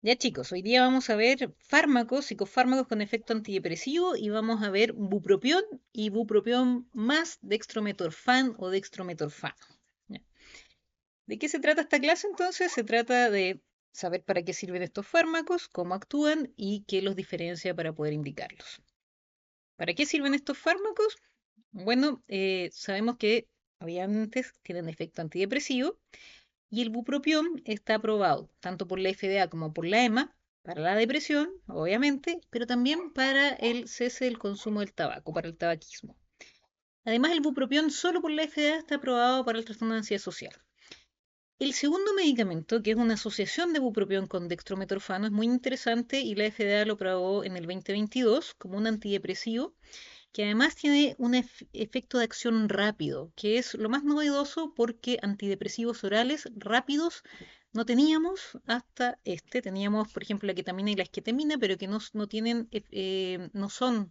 Ya chicos, hoy día vamos a ver fármacos, psicofármacos con efecto antidepresivo y vamos a ver bupropión y bupropión más dextrometorfán o dextrometorfano. ¿Ya? ¿De qué se trata esta clase entonces? Se trata de saber para qué sirven estos fármacos, cómo actúan y qué los diferencia para poder indicarlos. ¿Para qué sirven estos fármacos? Bueno, sabemos que obviamente tienen efecto antidepresivo y el bupropión está aprobado tanto por la FDA como por la EMA para la depresión, obviamente, pero también para el cese del consumo del tabaco, para el tabaquismo. Además, el bupropión solo por la FDA está aprobado para el trastorno de ansiedad social. El segundo medicamento, que es una asociación de bupropión con dextrometorfano, es muy interesante y la FDA lo aprobó en el 2022 como un antidepresivo que además tiene un efecto de acción rápido, que es lo más novedoso porque antidepresivos orales rápidos no teníamos hasta este. Teníamos, por ejemplo, la ketamina y la esketamina, pero que no tienen, no son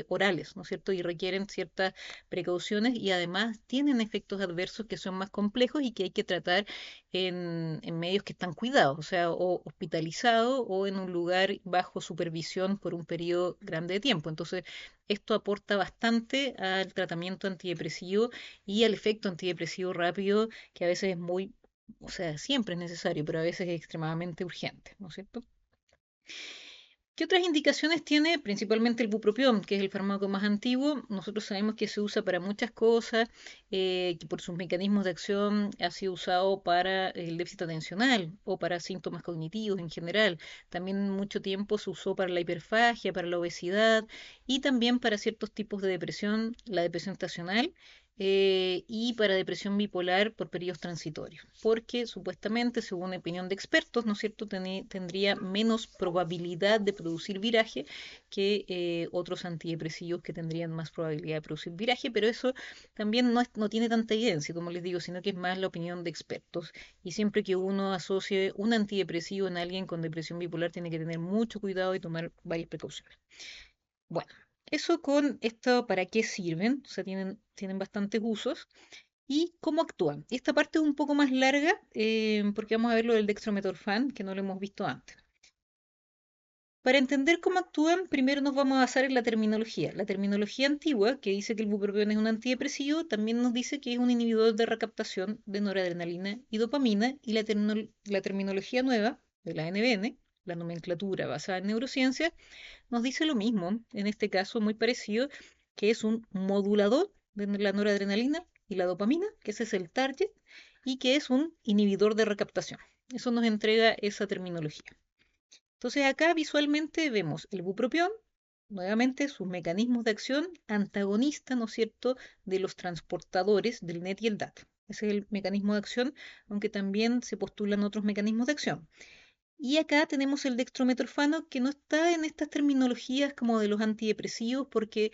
orales, ¿no es cierto? Y requieren ciertas precauciones y además tienen efectos adversos que son más complejos y que hay que tratar en medios que están cuidados, o sea, o hospitalizado o en un lugar bajo supervisión por un periodo grande de tiempo. Entonces, esto aporta bastante al tratamiento antidepresivo y al efecto antidepresivo rápido, que a veces es muy, o sea, siempre es necesario, pero a veces es extremadamente urgente, ¿no es cierto? ¿Qué otras indicaciones tiene? Principalmente el bupropión, que es el fármaco más antiguo. Nosotros sabemos que se usa para muchas cosas, que por sus mecanismos de acción ha sido usado para el déficit atencional o para síntomas cognitivos en general. También mucho tiempo se usó para la hiperfagia, para la obesidad y también para ciertos tipos de depresión, la depresión estacional y para depresión bipolar por periodos transitorios, porque supuestamente, según opinión de expertos, ¿no es cierto?, tendría menos probabilidad de producir viraje que otros antidepresivos que tendrían más probabilidad de producir viraje, pero eso también no tiene tanta evidencia, como les digo, sino que es más la opinión de expertos. Y siempre que uno asocie un antidepresivo en alguien con depresión bipolar, tiene que tener mucho cuidado y tomar varias precauciones. Bueno, eso con esto, ¿para qué sirven? O sea, tienen bastantes usos. ¿Y cómo actúan? Esta parte es un poco más larga porque vamos a ver lo del dextrometorfán, que no lo hemos visto antes. Para entender cómo actúan, primero nos vamos a basar en la terminología. La terminología antigua, que dice que el bupropión es un antidepresivo, también nos dice que es un inhibidor de recaptación de noradrenalina y dopamina, y la terminología nueva de la NBN, la nomenclatura basada en neurociencia, nos dice lo mismo, en este caso muy parecido, que es un modulador de la noradrenalina y la dopamina, que ese es el target, y que es un inhibidor de recaptación. Eso nos entrega esa terminología. Entonces acá visualmente vemos el bupropión, nuevamente sus mecanismos de acción antagonista, ¿no es cierto?, de los transportadores del NET y el DAT. Ese es el mecanismo de acción, aunque también se postulan otros mecanismos de acción. Y acá tenemos el dextrometorfano que no está en estas terminologías como de los antidepresivos porque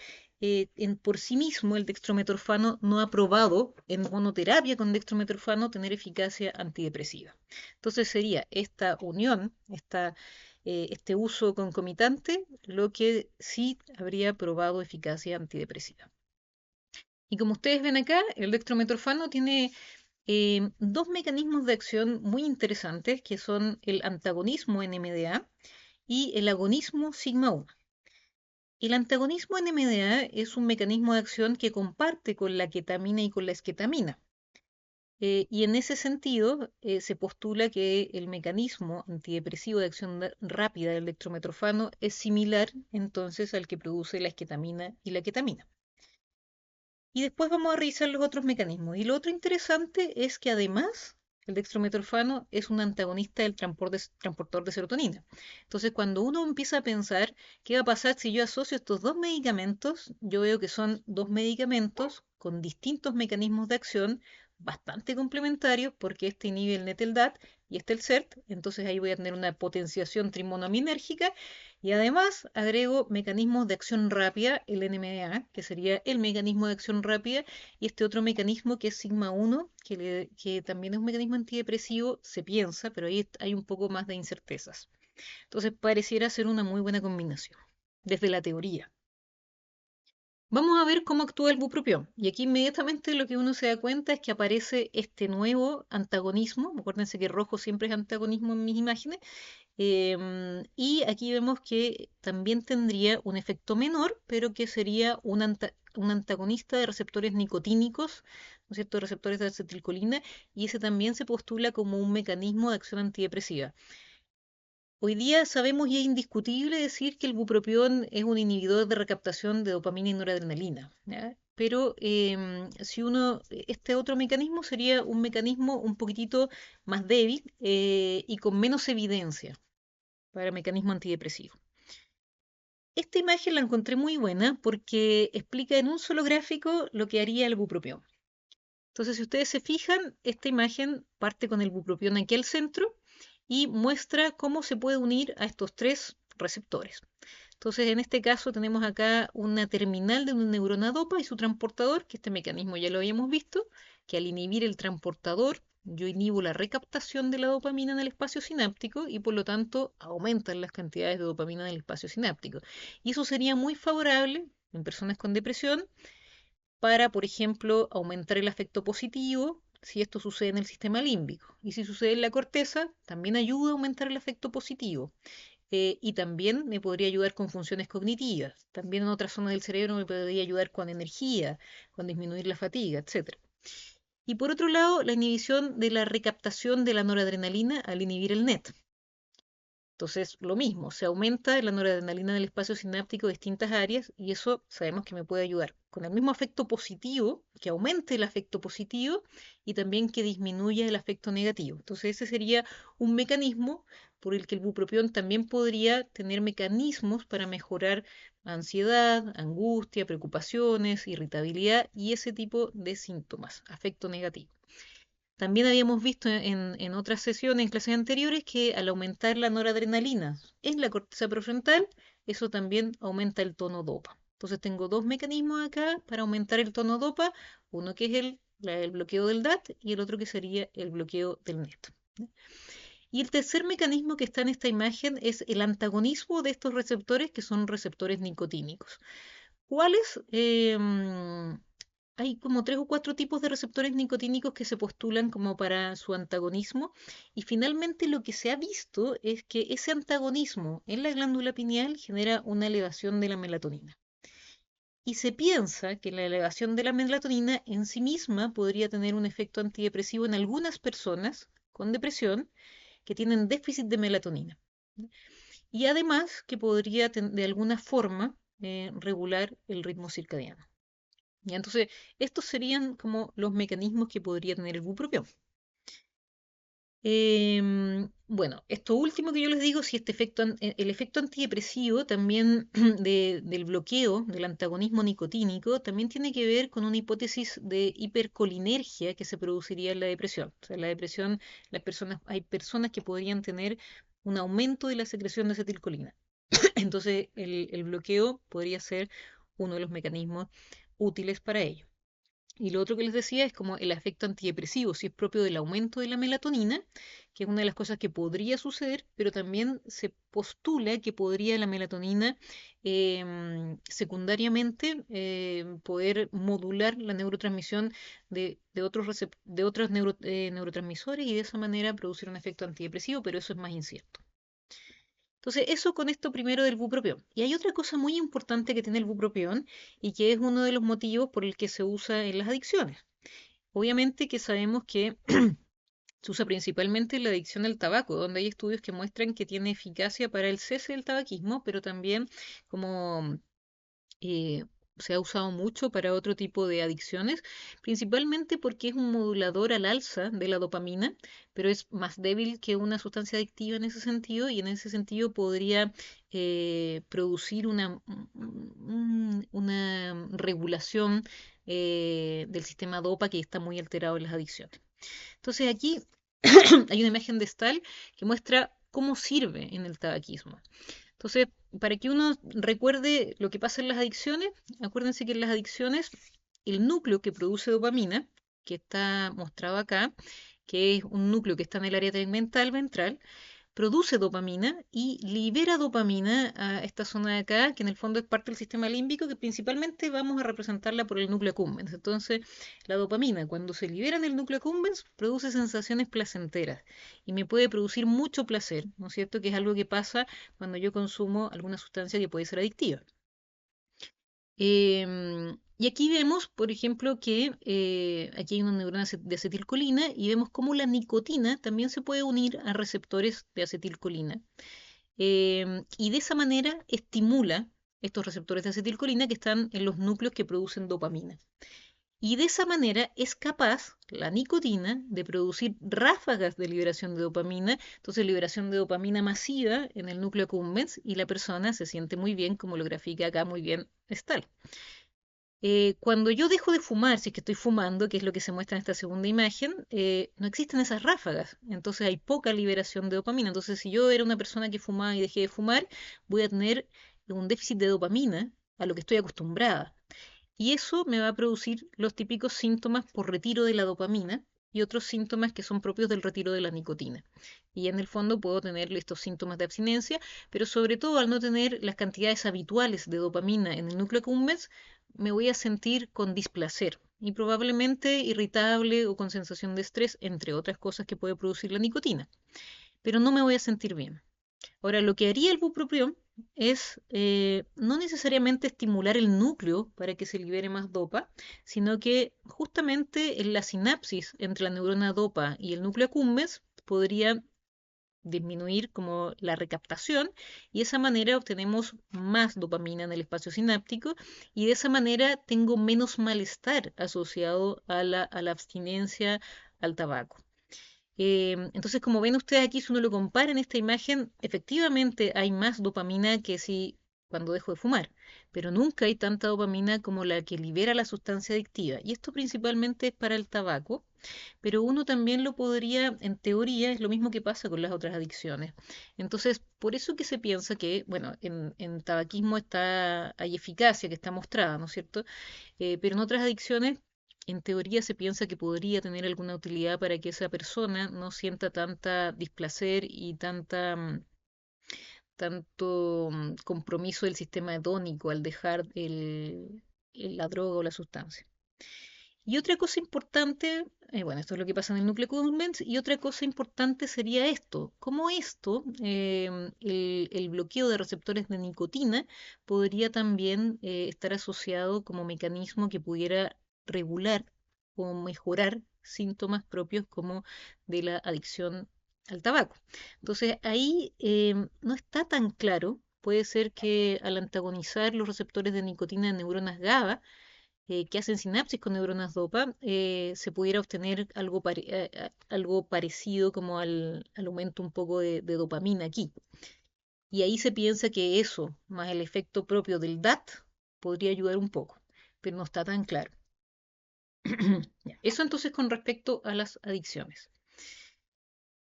por sí mismo el dextrometorfano no ha probado en monoterapia con dextrometorfano tener eficacia antidepresiva. Entonces sería esta unión, este uso concomitante, lo que sí habría probado eficacia antidepresiva. Y como ustedes ven acá, el dextrometorfano tiene dos mecanismos de acción muy interesantes que son el antagonismo NMDA y el agonismo sigma 1. El antagonismo NMDA es un mecanismo de acción que comparte con la ketamina y con la esketamina. Y en ese sentido, se postula que el mecanismo antidepresivo de acción rápida del dextrometorfano es similar entonces al que produce la esketamina y la ketamina. Y después vamos a revisar los otros mecanismos. Y lo otro interesante es que además el dextrometorfano es un antagonista del transportador de serotonina. Entonces, cuando uno empieza a pensar qué va a pasar si yo asocio estos dos medicamentos, yo veo que son dos medicamentos con distintos mecanismos de acción bastante complementarios, porque este inhibe el NET-DAT y este el CERT. Entonces ahí voy a tener una potenciación trimonoaminérgica y además agrego mecanismos de acción rápida, el NMDA, que sería el mecanismo de acción rápida, y este otro mecanismo que es sigma 1, que también es un mecanismo antidepresivo, se piensa, pero ahí hay un poco más de incertezas. Entonces pareciera ser una muy buena combinación, desde la teoría. Vamos a ver cómo actúa el bupropión. Y aquí inmediatamente lo que uno se da cuenta es que aparece este nuevo antagonismo. Acuérdense que rojo siempre es antagonismo en mis imágenes Y aquí vemos que también tendría un efecto menor, pero que sería un antagonista de receptores nicotínicos, ¿no es cierto?, receptores de acetilcolina, y ese también se postula como un mecanismo de acción antidepresiva. Hoy día sabemos y es indiscutible decir que el bupropión es un inhibidor de recaptación de dopamina y noradrenalina, ¿ya? Pero este otro mecanismo sería un mecanismo un poquitito más débil y con menos evidencia para mecanismo antidepresivo. Esta imagen la encontré muy buena porque explica en un solo gráfico lo que haría el bupropión. Entonces, si ustedes se fijan, esta imagen parte con el bupropión aquí al centro y muestra cómo se puede unir a estos tres receptores. Entonces, en este caso tenemos acá una terminal de una neurona dopa y su transportador, que este mecanismo ya lo habíamos visto, que al inhibir el transportador, yo inhibo la recaptación de la dopamina en el espacio sináptico y por lo tanto aumentan las cantidades de dopamina en el espacio sináptico. Y eso sería muy favorable en personas con depresión para, por ejemplo, aumentar el afecto positivo si esto sucede en el sistema límbico. Y si sucede en la corteza, también ayuda a aumentar el afecto positivo. Y también me podría ayudar con funciones cognitivas. También en otras zonas del cerebro me podría ayudar con energía, con disminuir la fatiga, etc. Y por otro lado, la inhibición de la recaptación de la noradrenalina al inhibir el NET. Entonces, lo mismo, se aumenta la noradrenalina en el espacio sináptico de distintas áreas y eso sabemos que me puede ayudar con el mismo afecto positivo, que aumente el afecto positivo y también que disminuya el afecto negativo. Entonces, ese sería un mecanismo por el que el bupropión también podría tener mecanismos para mejorar ansiedad, angustia, preocupaciones, irritabilidad y ese tipo de síntomas, afecto negativo. También habíamos visto en otras sesiones, en clases anteriores, que al aumentar la noradrenalina en la corteza prefrontal, eso también aumenta el tono dopa. Entonces tengo dos mecanismos acá para aumentar el tono dopa, uno que es el bloqueo del DAT y el otro que sería el bloqueo del NET. Y el tercer mecanismo que está en esta imagen es el antagonismo de estos receptores que son receptores nicotínicos. ¿Cuáles? Hay como 3 o 4 tipos de receptores nicotínicos que se postulan como para su antagonismo y finalmente lo que se ha visto es que ese antagonismo en la glándula pineal genera una elevación de la melatonina. Y se piensa que la elevación de la melatonina en sí misma podría tener un efecto antidepresivo en algunas personas con depresión que tienen déficit de melatonina. Y además que podría de alguna forma regular el ritmo circadiano. Y entonces, estos serían como los mecanismos que podría tener el bupropión. Bueno, esto último que yo les digo, si el efecto antidepresivo también del bloqueo, del antagonismo nicotínico, también tiene que ver con una hipótesis de hipercolinergia que se produciría en la depresión. O sea, en la depresión, hay personas que podrían tener un aumento de la secreción de acetilcolina. Entonces, el bloqueo podría ser uno de los mecanismos útiles para ello. Y lo otro que les decía es como el efecto antidepresivo, si es propio del aumento de la melatonina, que es una de las cosas que podría suceder, pero también se postula que podría la melatonina secundariamente poder modular la neurotransmisión de otros neurotransmisores y de esa manera producir un efecto antidepresivo, pero eso es más incierto. Entonces, eso con esto primero del bupropión. Y hay otra cosa muy importante que tiene el bupropión y que es uno de los motivos por el que se usa en las adicciones. Obviamente que sabemos que se usa principalmente en la adicción al tabaco, donde hay estudios que muestran que tiene eficacia para el cese del tabaquismo, pero también como eh, se ha usado mucho para otro tipo de adicciones, principalmente porque es un modulador al alza de la dopamina, pero es más débil que una sustancia adictiva en ese sentido y en ese sentido podría producir una regulación del sistema dopa que está muy alterado en las adicciones. Entonces aquí hay una imagen de Stahl que muestra cómo sirve en el tabaquismo. Entonces, para que uno recuerde lo que pasa en las adicciones, acuérdense que en las adicciones el núcleo que produce dopamina, que está mostrado acá, que es un núcleo que está en el área tegmental ventral, produce dopamina y libera dopamina a esta zona de acá, que en el fondo es parte del sistema límbico, que principalmente vamos a representarla por el núcleo accumbens. Entonces, la dopamina, cuando se libera en el núcleo accumbens, produce sensaciones placenteras y me puede producir mucho placer, ¿no es cierto? Que es algo que pasa cuando yo consumo alguna sustancia que puede ser adictiva. Y aquí vemos, por ejemplo, que aquí hay una neurona de acetilcolina y vemos cómo la nicotina también se puede unir a receptores de acetilcolina. Y de esa manera estimula estos receptores de acetilcolina que están en los núcleos que producen dopamina. Y de esa manera es capaz la nicotina de producir ráfagas de liberación de dopamina, entonces liberación de dopamina masiva en el núcleo accumbens y la persona se siente muy bien, como lo grafica acá muy bien Stahl. Cuando yo dejo de fumar, si es que estoy fumando, que es lo que se muestra en esta segunda imagen, no existen esas ráfagas, entonces hay poca liberación de dopamina. Entonces, si yo era una persona que fumaba y dejé de fumar, voy a tener un déficit de dopamina a lo que estoy acostumbrada. Y eso me va a producir los típicos síntomas por retiro de la dopamina y otros síntomas que son propios del retiro de la nicotina. Y en el fondo puedo tener estos síntomas de abstinencia, pero sobre todo al no tener las cantidades habituales de dopamina en el núcleo accumbens, me voy a sentir con displacer y probablemente irritable o con sensación de estrés, entre otras cosas que puede producir la nicotina. Pero no me voy a sentir bien. Ahora, lo que haría el bupropión es no necesariamente estimular el núcleo para que se libere más dopa, sino que justamente en la sinapsis entre la neurona dopa y el núcleo accumbens podría disminuir como la recaptación y de esa manera obtenemos más dopamina en el espacio sináptico y de esa manera tengo menos malestar asociado a la abstinencia al tabaco. Entonces, como ven ustedes aquí, si uno lo compara en esta imagen, efectivamente hay más dopamina que si cuando dejo de fumar, pero nunca hay tanta dopamina como la que libera la sustancia adictiva. Y esto principalmente es para el tabaco, pero uno también lo podría, en teoría, es lo mismo que pasa con las otras adicciones. Entonces, por eso que se piensa que, bueno, en tabaquismo hay eficacia que está mostrada, ¿no es cierto? Pero en otras adicciones en teoría se piensa que podría tener alguna utilidad para que esa persona no sienta tanta displacer y tanto compromiso del sistema hedónico al dejar la droga o la sustancia. Y otra cosa importante, bueno, esto es lo que pasa en el núcleo accumbens, y otra cosa importante sería esto, cómo esto, el bloqueo de receptores de nicotina, podría también estar asociado como mecanismo que pudiera regular o mejorar síntomas propios como de la adicción al tabaco. Entonces ahí no está tan claro, puede ser que al antagonizar los receptores de nicotina en neuronas GABA, que hacen sinapsis con neuronas dopa, se pudiera obtener algo parecido como al aumento un poco de dopamina aquí. Y ahí se piensa que eso, más el efecto propio del DAT, podría ayudar un poco, pero no está tan claro. Eso entonces con respecto a las adicciones.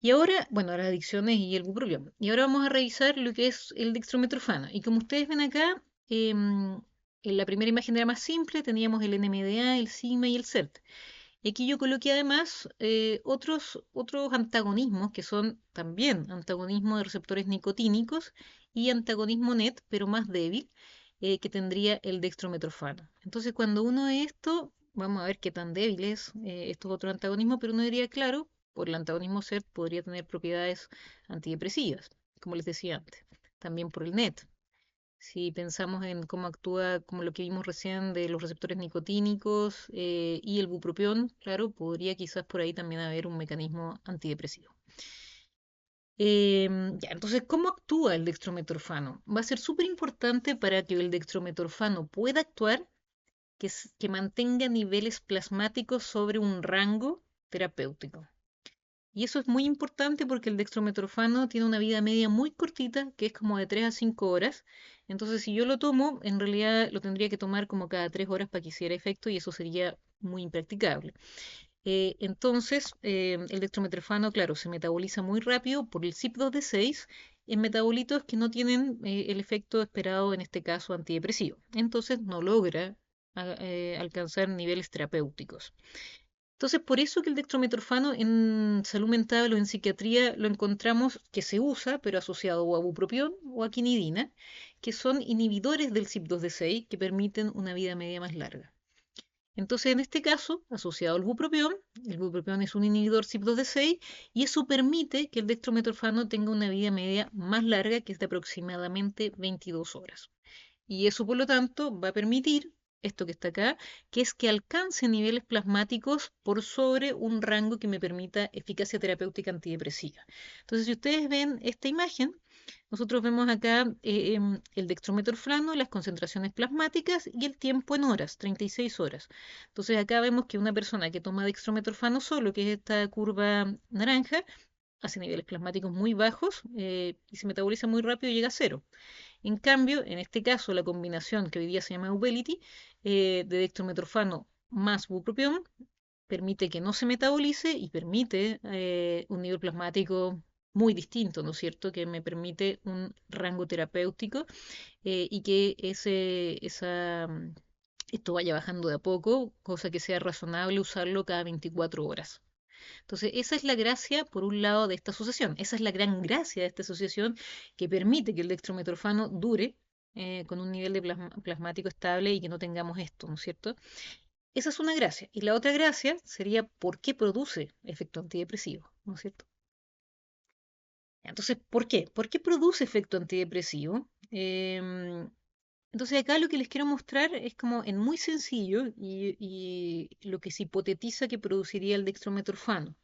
Y ahora, bueno, las adicciones y el bupropión. Y ahora vamos a revisar lo que es el dextrometorfano. Y como ustedes ven acá, en la primera imagen era más simple, teníamos el NMDA, el sigma y el CERT. Y aquí yo coloqué además otros antagonismos que son también antagonismo de receptores nicotínicos y antagonismo NET, pero más débil, que tendría el dextrometorfano. Entonces, cuando uno ve esto, vamos a ver qué tan débil es estos otros antagonismos, pero uno diría, claro, por el antagonismo CERT podría tener propiedades antidepresivas, como les decía antes. También por el NET. Si pensamos en cómo actúa, como lo que vimos recién de los receptores nicotínicos y el bupropión, claro, podría quizás por ahí también haber un mecanismo antidepresivo. Ya, entonces, ¿cómo actúa el dextrometorfano? Va a ser súper importante para que el dextrometorfano pueda actuar que mantenga niveles plasmáticos sobre un rango terapéutico. Y eso es muy importante porque el dextrometorfano tiene una vida media muy cortita, que es como de 3 a 5 horas. Entonces, si yo lo tomo, en realidad lo tendría que tomar como cada 3 horas para que hiciera efecto y eso sería muy impracticable. Entonces, el dextrometorfano, claro, se metaboliza muy rápido por el CYP2D6 en metabolitos que no tienen el efecto esperado, en este caso antidepresivo. Entonces, no logra alcanzar niveles terapéuticos. Entonces, por eso que el dextrometorfano en salud mental o en psiquiatría lo encontramos que se usa, pero asociado o a bupropión o a quinidina, que son inhibidores del CYP2D6 que permiten una vida media más larga. Entonces, en este caso, asociado al bupropión, el bupropión es un inhibidor CYP2D6 y eso permite que el dextrometorfano tenga una vida media más larga, que es de aproximadamente 22 horas. Y eso, por lo tanto, va a permitir esto que está acá, que es que alcance niveles plasmáticos por sobre un rango que me permita eficacia terapéutica antidepresiva. Entonces, si ustedes ven esta imagen, nosotros vemos acá el dextrometorfano, las concentraciones plasmáticas y el tiempo en horas, 36 horas. Entonces, acá vemos que una persona que toma dextrometorfano solo, que es esta curva naranja, hace niveles plasmáticos muy bajos y se metaboliza muy rápido y llega a cero. En cambio, en este caso, la combinación que hoy día se llama Uvelity, de dextrometorfano más bupropión, permite que no se metabolice y permite un nivel plasmático muy distinto, ¿no es cierto? Que me permite un rango terapéutico y que esto vaya bajando de a poco, cosa que sea razonable usarlo cada 24 horas. Entonces, esa es la gracia, por un lado, de esta asociación. Esa es la gran gracia de esta asociación que permite que el dextrometorfano dure con un nivel de plasmático estable y que no tengamos esto, ¿no es cierto? Esa es una gracia. Y la otra gracia sería por qué produce efecto antidepresivo, ¿no es cierto? Entonces, ¿por qué? ¿Por qué produce efecto antidepresivo? Entonces acá lo que les quiero mostrar es como en muy sencillo y lo que se hipotetiza que produciría el dextrometorfano.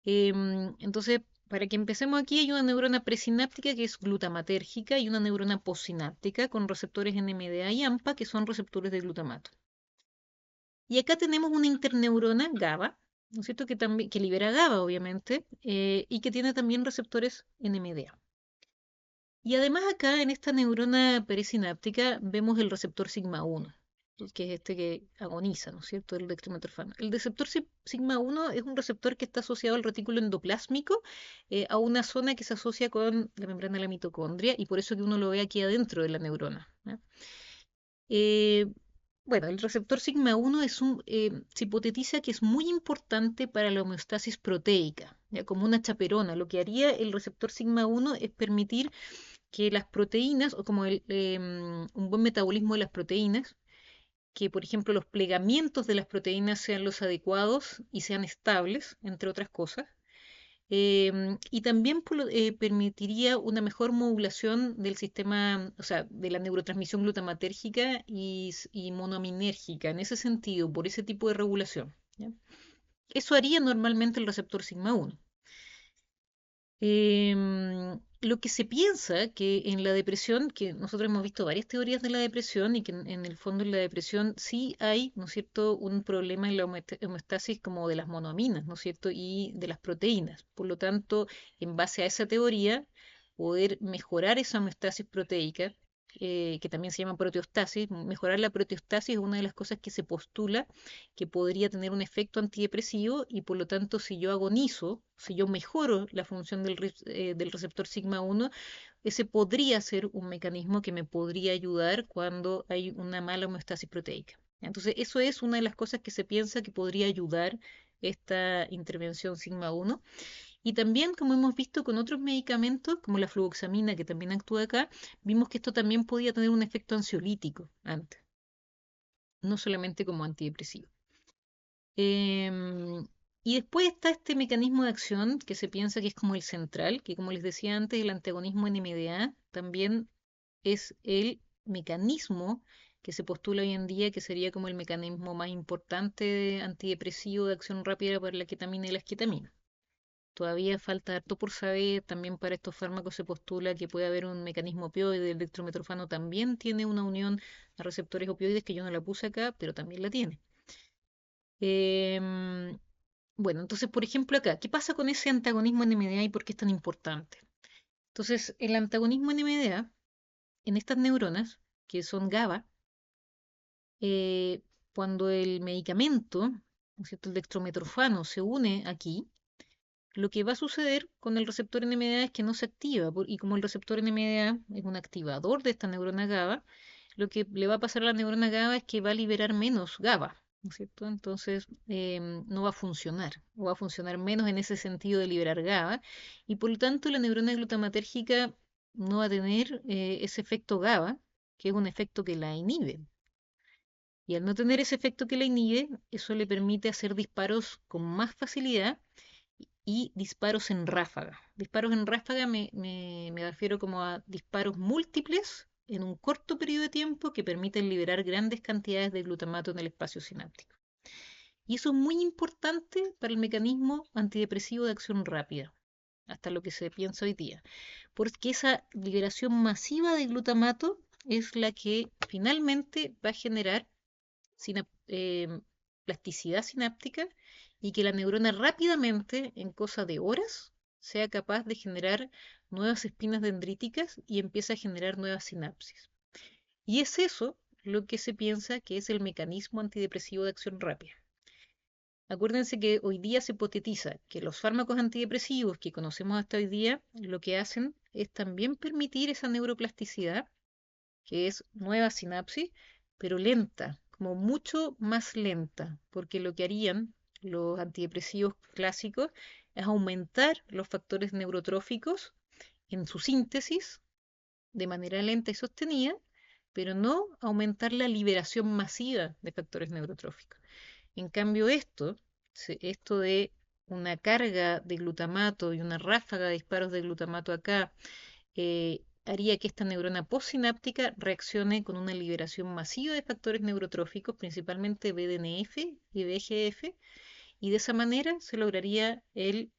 Entonces, para que empecemos aquí, hay una neurona presináptica que es glutamatérgica y una neurona postsináptica con receptores NMDA y AMPA que son receptores de glutamato. Y acá tenemos una interneurona GABA, ¿no es cierto? Que, también, que libera GABA, obviamente, y que tiene también receptores NMDA. Y además acá en esta neurona perisináptica vemos el receptor sigma 1, que es este que agoniza, ¿no es cierto?, el dextrometorfano. El receptor sigma 1 es un receptor que está asociado al retículo endoplásmico, a una zona que se asocia con la membrana de la mitocondria, y por eso que uno lo ve aquí adentro de la neurona. Eh, bueno, el receptor sigma 1 se hipotetiza que es muy importante para la homeostasis proteica, ¿ya? Como una chaperona. Lo que haría el receptor sigma 1 es permitir que las proteínas, o como un buen metabolismo de las proteínas, que por ejemplo los plegamientos de las proteínas sean los adecuados y sean estables, entre otras cosas. Y también permitiría una mejor modulación del sistema, o sea, de la neurotransmisión glutamatérgica y monoaminérgica, en ese sentido, por ese tipo de regulación. ¿Ya? Eso haría normalmente el receptor sigma 1. Lo que se piensa que en la depresión, que nosotros hemos visto varias teorías de la depresión y que en el fondo en la depresión sí hay, ¿no es cierto?, un problema en la homeostasis como de las monoaminas, ¿no es cierto?, y de las proteínas. Por lo tanto, en base a esa teoría, poder mejorar esa homeostasis proteica, que también se llama proteostasis, mejorar la proteostasis es una de las cosas que se postula que podría tener un efecto antidepresivo y por lo tanto si yo agonizo, si yo mejoro la función del receptor sigma 1, ese podría ser un mecanismo que me podría ayudar cuando hay una mala homeostasis proteica. Entonces eso es una de las cosas que se piensa que podría ayudar esta intervención sigma 1. Y también, como hemos visto con otros medicamentos, como la fluvoxamina, que también actúa acá, vimos que esto también podía tener un efecto ansiolítico antes, no solamente como antidepresivo. Em, y después está este mecanismo de acción que se piensa que es como el central, que como les decía antes, el antagonismo NMDA también es el mecanismo que se postula hoy en día que sería como el mecanismo más importante antidepresivo de acción rápida para la ketamina y la esketamina. Todavía falta harto por saber, también para estos fármacos se postula que puede haber un mecanismo opioide, el dextrometorfano también tiene una unión a receptores opioides que yo no la puse acá, pero también la tiene. Em, bueno, entonces, por ejemplo, acá, ¿qué pasa con ese antagonismo NMDA y por qué es tan importante? Entonces, el antagonismo NMDA en estas neuronas, que son GABA, eh, cuando el medicamento, ¿no es cierto?, el dextrometorfano se une aquí, lo que va a suceder con el receptor NMDA es que no se activa, y como el receptor NMDA es un activador de esta neurona GABA, lo que le va a pasar a la neurona GABA es que va a liberar menos GABA. ¿no es cierto? Entonces no va a funcionar, o va a funcionar menos en ese sentido de liberar GABA, y por lo tanto la neurona glutamatérgica no va a tener ese efecto GABA, que es un efecto que la inhibe. Y al no tener ese efecto que la inhibe, eso le permite hacer disparos con más facilidad y disparos en ráfaga. Disparos en ráfaga me refiero como a disparos múltiples en un corto periodo de tiempo que permiten liberar grandes cantidades de glutamato en el espacio sináptico. Y eso es muy importante para el mecanismo antidepresivo de acción rápida, hasta lo que se piensa hoy día, porque esa liberación masiva de glutamato es la que finalmente va a generar plasticidad sináptica y que la neurona rápidamente, en cosa de horas, sea capaz de generar nuevas espinas dendríticas y empieza a generar nuevas sinapsis. Y es eso lo que se piensa que es el mecanismo antidepresivo de acción rápida. Acuérdense que hoy día se hipotetiza que los fármacos antidepresivos que conocemos hasta hoy día lo que hacen es también permitir esa neuroplasticidad, que es nueva sinapsis, pero lenta, como mucho más lenta, porque lo que harían los antidepresivos clásicos es aumentar los factores neurotróficos en su síntesis de manera lenta y sostenida, pero no aumentar la liberación masiva de factores neurotróficos. En cambio, esto de una carga de glutamato y una ráfaga de disparos de glutamato acá, haría que esta neurona postsináptica reaccione con una liberación masiva de factores neurotróficos, principalmente BDNF y VEGF, y de esa manera se lograría el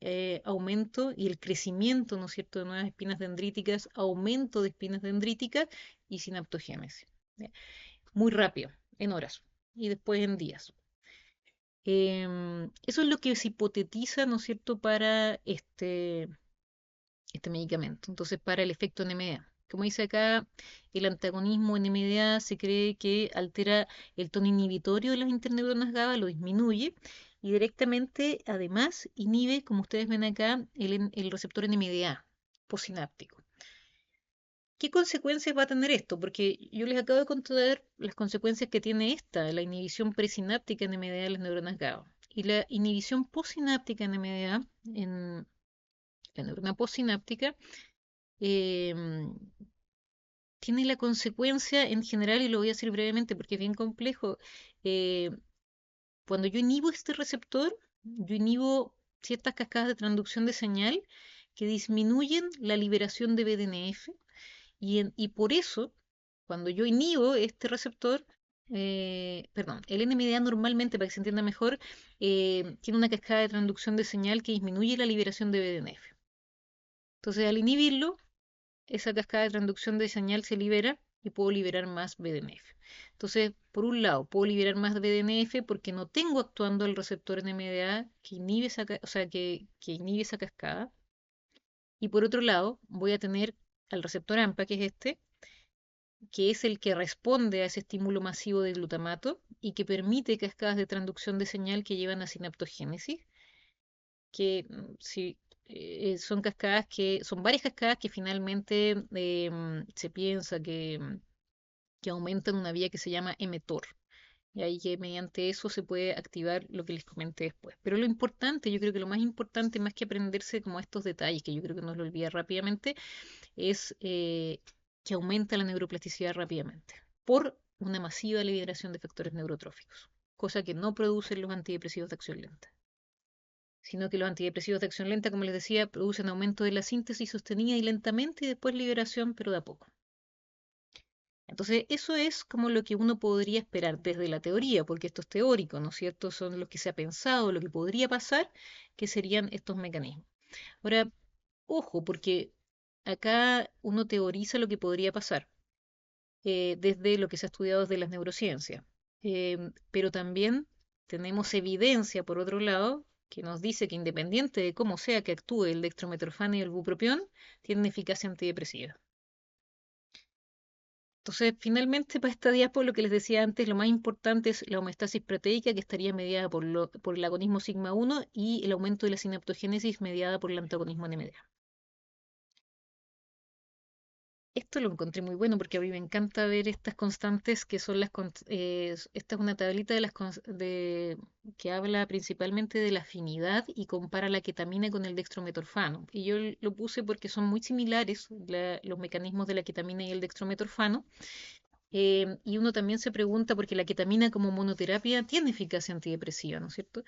aumento y el crecimiento, ¿no es cierto?, de nuevas espinas dendríticas, aumento de espinas dendríticas y sinaptogénesis. ¿Ya? Muy rápido, en horas, y después en días. Eso es lo que se hipotetiza, ¿no es cierto?, para este medicamento. Entonces, para el efecto NMDA. Como dice acá, el antagonismo NMDA se cree que altera el tono inhibitorio de las interneuronas GABA, lo disminuye y directamente, además, inhibe, como ustedes ven acá, el receptor NMDA postsináptico. ¿Qué consecuencias va a tener esto? Porque yo les acabo de contar las consecuencias que tiene la inhibición presináptica NMDA de las neuronas GABA. Y la inhibición postsináptica NMDA en la neurona postsináptica tiene la consecuencia en general, y lo voy a decir brevemente porque es bien complejo, eh, cuando yo inhibo este receptor, yo inhibo ciertas cascadas de transducción de señal que disminuyen la liberación de BDNF y por eso, cuando yo inhibo este receptor, perdón, el NMDA normalmente, para que se entienda mejor, tiene una cascada de transducción de señal que disminuye la liberación de BDNF. Entonces, al inhibirlo, esa cascada de transducción de señal se libera y puedo liberar más BDNF. Entonces, por un lado, puedo liberar más BDNF porque no tengo actuando el receptor NMDA que inhibe que inhibe esa cascada. Y por otro lado, voy a tener al receptor AMPA, que es el que responde a ese estímulo masivo de glutamato y que permite cascadas de transducción de señal que llevan a sinaptogénesis, que si son cascadas son varias cascadas que finalmente se piensa que aumentan una vía que se llama mTOR. Y ahí que mediante eso se puede activar lo que les comenté después. Pero lo importante, yo creo que lo más importante, más que aprenderse como estos detalles, que yo creo que nos lo olvida rápidamente, es que aumenta la neuroplasticidad rápidamente por una masiva liberación de factores neurotróficos, cosa que no producen los antidepresivos de acción lenta, sino que los antidepresivos de acción lenta, como les decía, producen aumento de la síntesis sostenida y lentamente y después liberación, pero de a poco. Entonces, eso es como lo que uno podría esperar desde la teoría, porque esto es teórico, ¿no es cierto? Son lo que se ha pensado, lo que podría pasar, que serían estos mecanismos. Ahora, ojo, porque acá uno teoriza lo que podría pasar desde lo que se ha estudiado desde las neurociencias, pero también tenemos evidencia, por otro lado, que nos dice que independiente de cómo sea que actúe el dextrometorfano y el bupropión, tienen eficacia antidepresiva. Entonces, finalmente, para esta diapo, lo que les decía antes, lo más importante es la homeostasis proteica, que estaría mediada por el agonismo sigma 1 y el aumento de la sinaptogénesis mediada por el antagonismo NMDA. esto lo encontré muy bueno porque a mí me encanta ver estas constantes que son esta es una tablita que habla principalmente de la afinidad y compara la ketamina con el dextrometorfano. Y yo lo puse porque son muy similares los mecanismos de la ketamina y el dextrometorfano. Y uno también se pregunta, porque la ketamina como monoterapia tiene eficacia antidepresiva, ¿no es cierto?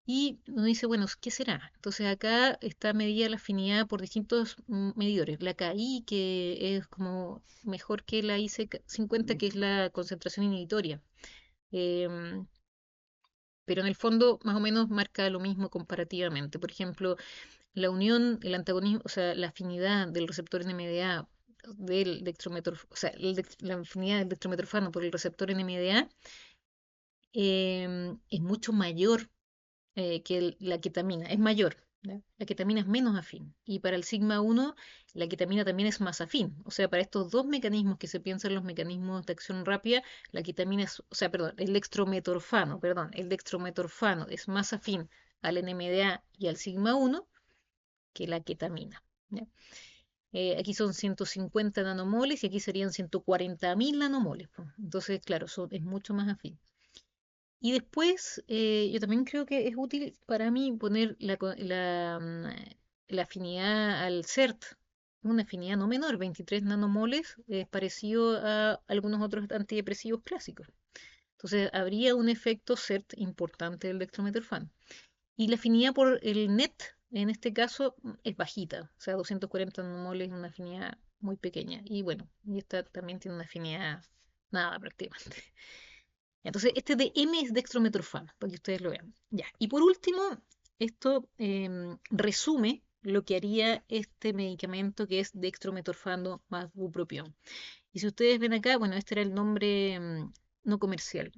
Y uno dice, bueno, ¿qué será? Entonces acá está medida la afinidad por distintos medidores. La KI, que es como mejor que la IC50, que es la concentración inhibitoria. Em, pero en el fondo más o menos marca lo mismo comparativamente. Por ejemplo, la unión, el antagonismo, o sea, la afinidad del receptor NMDA o sea, la afinidad del dextrometorfano por el receptor NMDA es mucho mayor que la ketamina, es mayor. ¿Ya? La ketamina es menos afín. Y para el sigma 1, la ketamina también es más afín. O sea, para estos dos mecanismos que se piensan los mecanismos de acción rápida, la ketamina es, o sea, perdón, el dextrometorfano es más afín al NMDA y al sigma 1 que la ketamina. ¿Ya? Aquí son 150 nanomoles y aquí serían 140.000 nanomoles. Pues. Entonces, claro, es mucho más afín. Y después, yo también creo que es útil para mí poner la afinidad al CERT, una afinidad no menor, 23 nanomoles, parecido a algunos otros antidepresivos clásicos. Entonces, habría un efecto CERT importante del dextrometorfano. Y la afinidad por el NET, en este caso, es bajita, o sea, 240 nanomoles es una afinidad muy pequeña. Y bueno, y esta también tiene una afinidad nada prácticamente. Entonces, este de M es dextrometorfano, para que ustedes lo vean. Ya. Y por último, esto resume lo que haría este medicamento que es dextrometorfano más bupropión. Y si ustedes ven acá, bueno, este era el nombre no comercial,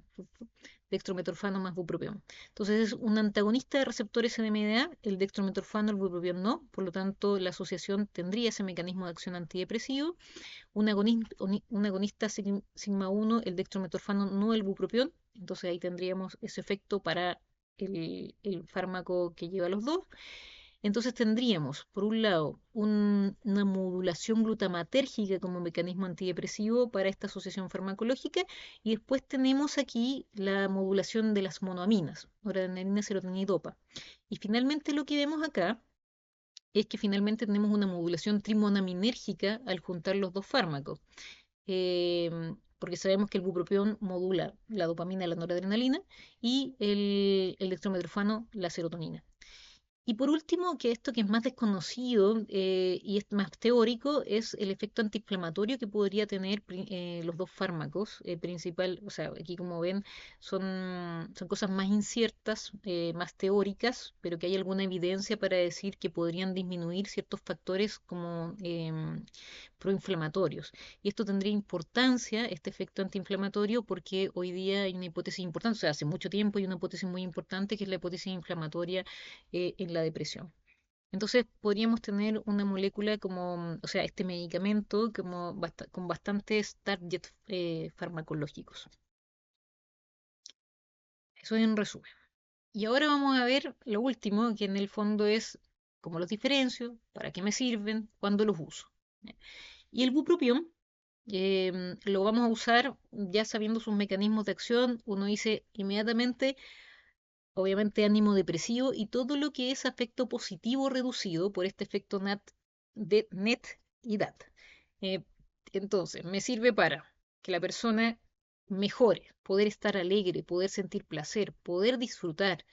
dextrometorfano más bupropión. Entonces es un antagonista de receptores NMDA, el dextrometorfano, el bupropión no, por lo tanto la asociación tendría ese mecanismo de acción antidepresivo. Un agonista sigma 1, el dextrometorfano, no el bupropión. Entonces ahí tendríamos ese efecto para el fármaco que lleva los dos. Entonces tendríamos, por un lado, una modulación glutamatérgica como mecanismo antidepresivo para esta asociación farmacológica y después tenemos aquí la modulación de las monoaminas, noradrenalina, serotonina y dopa. Y finalmente lo que vemos acá es que finalmente tenemos una modulación trimonaminérgica al juntar los dos fármacos. Porque sabemos que el bupropión modula la dopamina, la noradrenalina, y el dextrometorfano, la serotonina. Y por último, que esto que es más desconocido y es más teórico, es el efecto antiinflamatorio que podría tener los dos fármacos principal. O sea, aquí como ven, son cosas más inciertas, más teóricas, pero que hay alguna evidencia para decir que podrían disminuir ciertos factores como proinflamatorios. Y esto tendría importancia, este efecto antiinflamatorio, porque hoy día hay una hipótesis importante, o sea, hace mucho tiempo hay una hipótesis muy importante que es la hipótesis inflamatoria en la depresión. Entonces podríamos tener una molécula como, o sea, este medicamento como con bastantes targets farmacológicos. Eso es en resumen. Y ahora vamos a ver lo último, que en el fondo es cómo los diferencio, para qué me sirven, cuándo los uso. Y el bupropión lo vamos a usar ya sabiendo sus mecanismos de acción. Uno dice inmediatamente, obviamente, ánimo depresivo y todo lo que es afecto positivo reducido por este efecto NET y DAT. Eh, entonces, me sirve para que la persona mejore, poder estar alegre, poder sentir placer, poder disfrutar,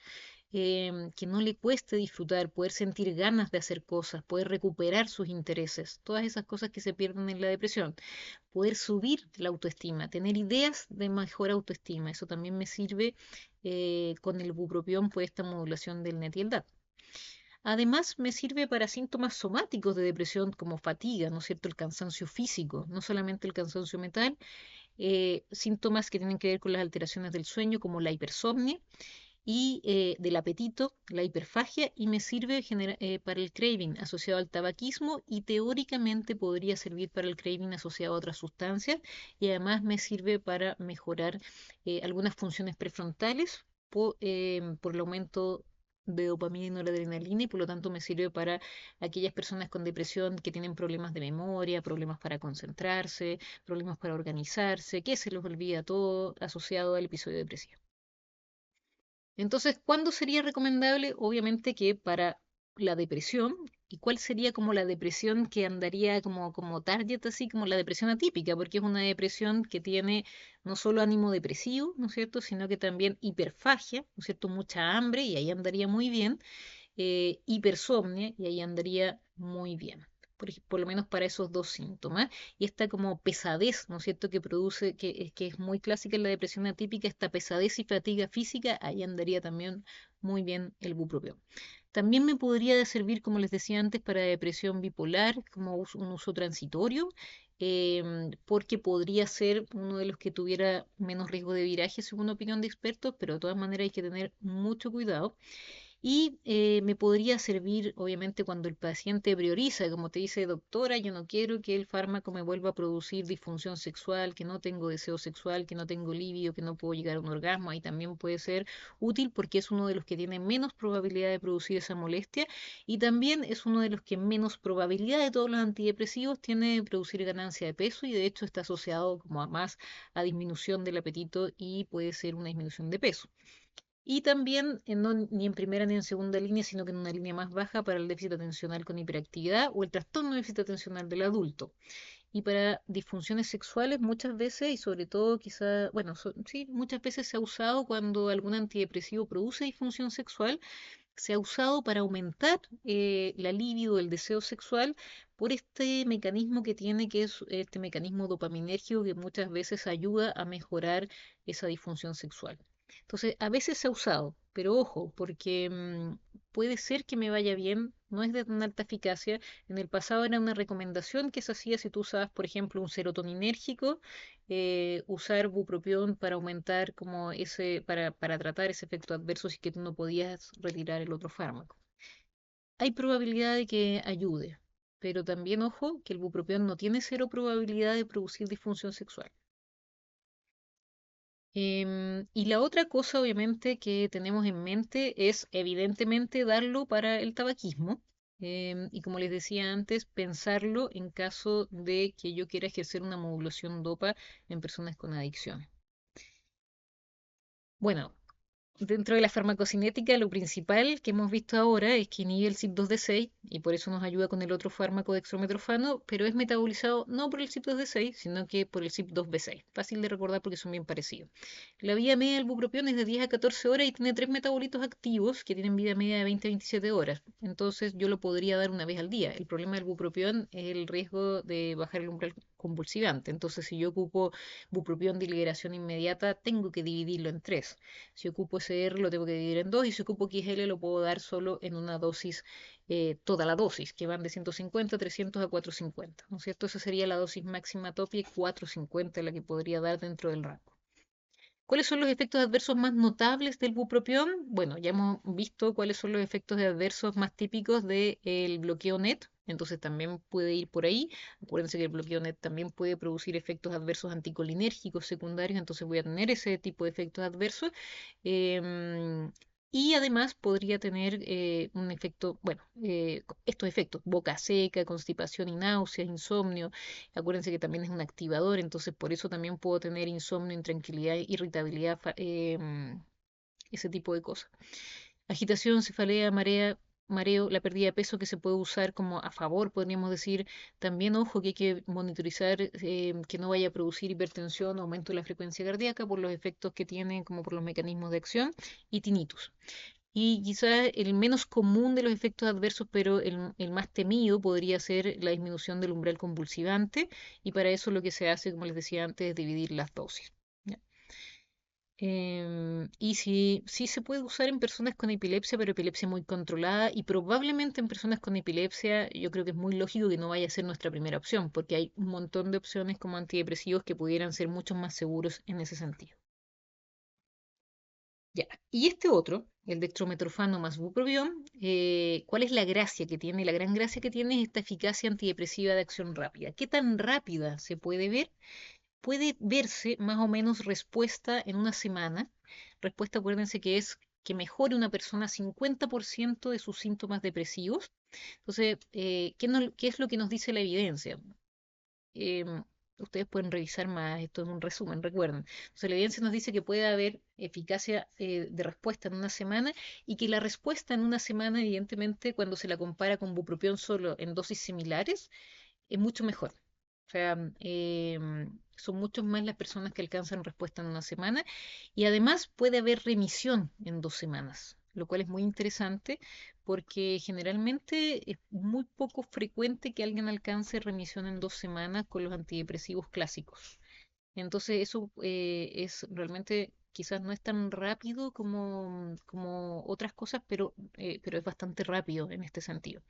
que no le cueste disfrutar, poder sentir ganas de hacer cosas, poder recuperar sus intereses, todas esas cosas que se pierden en la depresión, poder subir la autoestima, tener ideas de mejor autoestima, eso también me sirve con el bupropión, pues esta modulación del NET y el DAT. Además, me sirve para síntomas somáticos de depresión como fatiga, ¿no es cierto? El cansancio físico, no solamente el cansancio mental, síntomas que tienen que ver con las alteraciones del sueño como la hipersomnia y del apetito, la hiperfagia, y me sirve para el craving asociado al tabaquismo y teóricamente podría servir para el craving asociado a otras sustancias y además me sirve para mejorar algunas funciones prefrontales por el aumento de dopamina y noradrenalina y por lo tanto me sirve para aquellas personas con depresión que tienen problemas de memoria, problemas para concentrarse, problemas para organizarse, que se los olvida todo asociado al episodio depresivo. Entonces, ¿cuándo sería recomendable? Obviamente que para la depresión. ¿Y cuál sería como la depresión que andaría como target, así como la depresión atípica? Porque es una depresión que tiene no solo ánimo depresivo, ¿no es cierto?, sino que también hiperfagia, ¿no es cierto?, mucha hambre, y ahí andaría muy bien, hipersomnia, y ahí andaría muy bien. Por lo menos para esos dos síntomas. Y esta como pesadez, ¿no es cierto?, que produce, que es muy clásica en la depresión atípica, esta pesadez y fatiga física, ahí andaría también muy bien el bupropión. También me podría servir, como les decía antes, para depresión bipolar, como un uso transitorio, porque podría ser uno de los que tuviera menos riesgo de viraje, según opinión de expertos, pero de todas maneras hay que tener mucho cuidado. Y me podría servir, obviamente, cuando el paciente prioriza, como te dice, doctora, yo no quiero que el fármaco me vuelva a producir disfunción sexual, que no tengo deseo sexual, que no tengo libido, que no puedo llegar a un orgasmo. Ahí también puede ser útil porque es uno de los que tiene menos probabilidad de producir esa molestia y también es uno de los que menos probabilidad de todos los antidepresivos tiene de producir ganancia de peso y de hecho está asociado como a más a disminución del apetito y puede ser una disminución de peso. Y también no ni en primera ni en segunda línea, sino que en una línea más baja para el déficit atencional con hiperactividad o el trastorno de déficit atencional del adulto. Y para disfunciones sexuales muchas veces, y sobre todo quizá, bueno, sí, muchas veces se ha usado cuando algún antidepresivo produce disfunción sexual, se ha usado para aumentar la libido, el deseo sexual, por este mecanismo que tiene, que es este mecanismo dopaminérgico que muchas veces ayuda a mejorar esa disfunción sexual. Entonces, a veces se ha usado, pero ojo, porque puede ser que me vaya bien, no es de tan alta eficacia. En el pasado era una recomendación que se hacía si tú usabas, por ejemplo, un serotoninérgico, usar bupropión para aumentar como para tratar ese efecto adverso si que tú no podías retirar el otro fármaco. Hay probabilidad de que ayude, pero también ojo que el bupropión no tiene cero probabilidad de producir disfunción sexual. Y la otra cosa, obviamente, que tenemos en mente es, evidentemente, darlo para el tabaquismo. Y como les decía antes, pensarlo en caso de que yo quiera ejercer una modulación dopa en personas con adicciones. Bueno, dentro de la farmacocinética, lo principal que hemos visto ahora es que inhibe el CYP2D6 y por eso nos ayuda con el otro fármaco dextrometorfano, pero es metabolizado no por el CYP2D6, sino que por el CYP2B6. Fácil de recordar porque son bien parecidos. La vida media del bupropión es de 10 a 14 horas y tiene tres metabolitos activos que tienen vida media de 20 a 27 horas. Entonces yo lo podría dar una vez al día. El problema del bupropión es el riesgo de bajar el umbral convulsivante. Entonces si yo ocupo bupropión de liberación inmediata, tengo que dividirlo en tres. Si ocupo SR lo tengo que dividir en dos y si ocupo XL lo puedo dar solo en una dosis, toda la dosis, que van de 150, 300 a 450, ¿no es cierto? Esa sería la dosis máxima tope y 450 la que podría dar dentro del rango. ¿Cuáles son los efectos adversos más notables del bupropión? Bueno, ya hemos visto cuáles son los efectos adversos más típicos del bloqueo NET, entonces también puede ir por ahí. Acuérdense que el bloqueo NET también puede producir efectos adversos anticolinérgicos secundarios, entonces voy a tener ese tipo de efectos adversos. Y además podría tener un efecto, bueno, estos efectos, boca seca, constipación y náuseas, insomnio. Acuérdense que también es un activador, entonces por eso también puedo tener insomnio, intranquilidad, irritabilidad, ese tipo de cosas. Agitación, cefalea, mareo, la pérdida de peso que se puede usar como a favor, podríamos decir. También, ojo, que hay que monitorizar que no vaya a producir hipertensión o aumento de la frecuencia cardíaca por los efectos que tiene, como por los mecanismos de acción, y tinnitus. Y quizás el menos común de los efectos adversos, pero el más temido podría ser la disminución del umbral convulsivante, y para eso lo que se hace, como les decía antes, es dividir las dosis. ¿Ya? Y sí se puede usar en personas con epilepsia, pero epilepsia muy controlada, y probablemente en personas con epilepsia yo creo que es muy lógico que no vaya a ser nuestra primera opción, porque hay un montón de opciones como antidepresivos que pudieran ser mucho más seguros en ese sentido. Ya. Y este otro, el dextrometorfano más bupropión, ¿cuál es la gracia que tiene? La gran gracia que tiene es esta eficacia antidepresiva de acción rápida. ¿Qué tan rápida se puede ver? Puede verse más o menos respuesta en una semana. Respuesta, acuérdense que es que mejore una persona 50% de sus síntomas depresivos. Entonces, ¿qué es lo que nos dice la evidencia? Em, Ustedes pueden revisar más, esto es un resumen, recuerden. Entonces, la evidencia nos dice que puede haber eficacia de respuesta en una semana y que la respuesta en una semana, evidentemente, cuando se la compara con bupropión solo en dosis similares, es mucho mejor. O sea, son muchos más las personas que alcanzan respuesta en una semana y además puede haber remisión en 2 semanas, lo cual es muy interesante porque generalmente es muy poco frecuente que alguien alcance remisión en 2 semanas con los antidepresivos clásicos. Entonces eso es realmente quizás no es tan rápido como otras cosas, pero es bastante rápido en este sentido.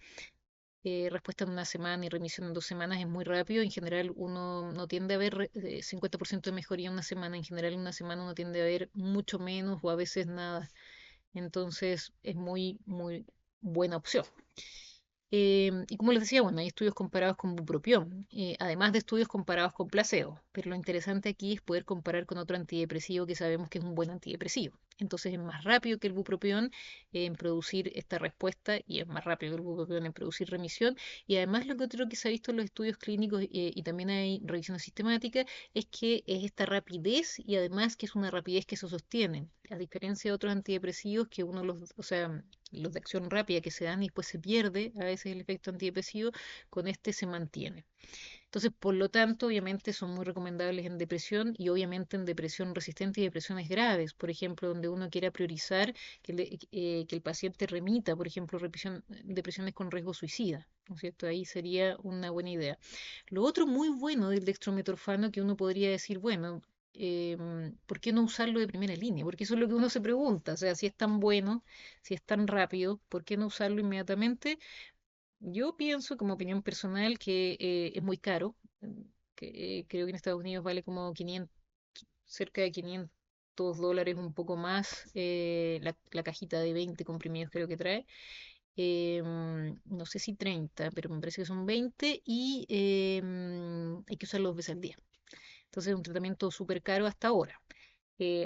Respuesta en una semana y remisión en 2 semanas es muy rápido. En general, uno no tiende a ver 50% de mejoría en una semana. En general, en una semana uno tiende a ver mucho menos o a veces nada. Entonces, es muy, muy buena opción. Y como les decía, bueno, hay estudios comparados con bupropión, además de estudios comparados con placebo, pero lo interesante aquí es poder comparar con otro antidepresivo que sabemos que es un buen antidepresivo. Entonces es más rápido que el bupropión en producir esta respuesta y es más rápido que el bupropión en producir remisión. Y además lo que otro que se ha visto en los estudios clínicos y también hay revisiones sistemáticas es que es esta rapidez y además que es una rapidez que se sostiene, a diferencia de otros antidepresivos que uno los, o sea, los de acción rápida que se dan y después se pierde a veces el efecto antidepresivo, con este se mantiene. Entonces, por lo tanto, obviamente son muy recomendables en depresión y obviamente en depresión resistente y depresiones graves, por ejemplo, donde uno quiera priorizar que el paciente remita, por ejemplo, depresiones con riesgo suicida, ¿no es cierto? Ahí sería una buena idea. Lo otro muy bueno del dextrometorfano que uno podría decir, bueno, ¿por qué no usarlo de primera línea? Porque eso es lo que uno se pregunta, o sea, si es tan bueno, si es tan rápido, ¿por qué no usarlo inmediatamente? Yo pienso, como opinión personal, que es muy caro, que creo que en Estados Unidos vale como 500, cerca de $500, un poco más, la cajita de 20 comprimidos creo que trae. No sé si 30, pero me parece que son 20 y hay que usarlo 2 veces al día. Entonces es un tratamiento súper caro hasta ahora,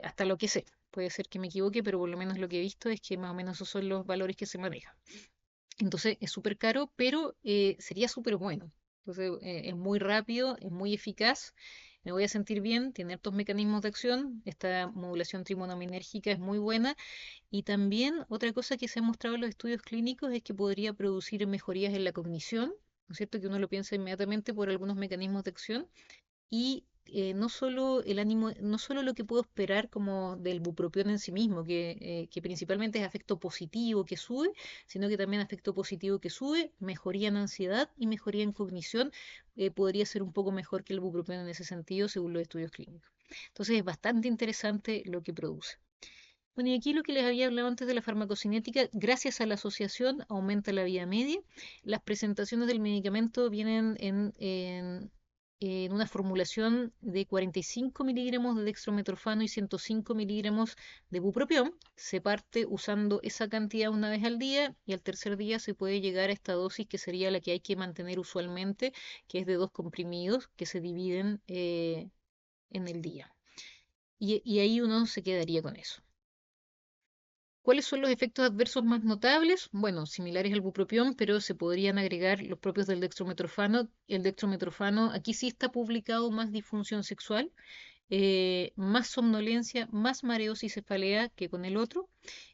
hasta lo que sé. Puede ser que me equivoque, pero por lo menos lo que he visto es que más o menos esos son los valores que se manejan. Entonces es súper caro, pero sería súper bueno. Entonces es muy rápido, es muy eficaz, me voy a sentir bien, tiene estos mecanismos de acción, esta modulación trimonominérgica es muy buena y también otra cosa que se ha mostrado en los estudios clínicos es que podría producir mejorías en la cognición, ¿no es cierto? Que uno lo piensa inmediatamente por algunos mecanismos de acción y no solo el ánimo, no solo lo que puedo esperar como del bupropión en sí mismo, que principalmente es afecto positivo que sube, sino que también afecto positivo que sube, mejoría en ansiedad y mejoría en cognición, podría ser un poco mejor que el bupropión en ese sentido, según los estudios clínicos. Entonces es bastante interesante lo que produce. Bueno, y aquí lo que les había hablado antes de la farmacocinética, gracias a la asociación aumenta la vida media. Las presentaciones del medicamento vienen en una formulación de 45 miligramos de dextrometorfano y 105 miligramos de bupropión. Se parte usando esa cantidad una vez al día y al tercer día se puede llegar a esta dosis que sería la que hay que mantener usualmente, que es de 2 comprimidos que se dividen en el día. Y ahí uno se quedaría con eso. ¿Cuáles son los efectos adversos más notables? Bueno, similares al bupropión, pero se podrían agregar los propios del dextrometorfano. El dextrometorfano, aquí sí está publicado más disfunción sexual, más somnolencia, más mareos y cefalea que con el otro,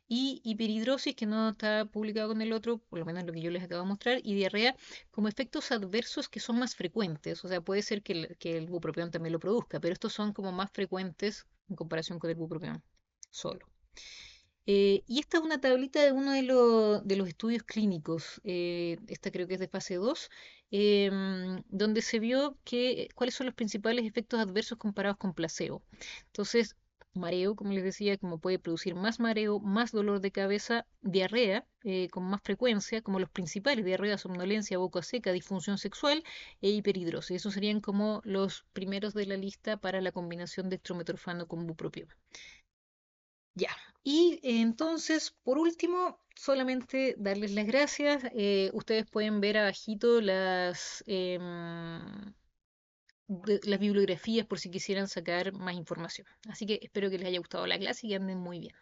y hiperhidrosis, que no está publicado con el otro, por lo menos lo que yo les acabo de mostrar, y diarrea como efectos adversos que son más frecuentes. O sea, puede ser que el bupropión también lo produzca, pero estos son como más frecuentes en comparación con el bupropión solo. Y esta es una tablita de uno de los estudios clínicos, esta creo que es de fase 2, donde se vio cuáles son los principales efectos adversos comparados con placebo. Entonces, mareo, como les decía, como puede producir más mareo, más dolor de cabeza, diarrea con más frecuencia, como los principales, diarrea, somnolencia, boca seca, disfunción sexual e hiperhidrosis. Esos serían como los primeros de la lista para la combinación de dextrometorfano con bupropión. Ya, y entonces, por último, solamente darles las gracias. Ustedes pueden ver abajito las bibliografías por si quisieran sacar más información. Así que espero que les haya gustado la clase y que anden muy bien.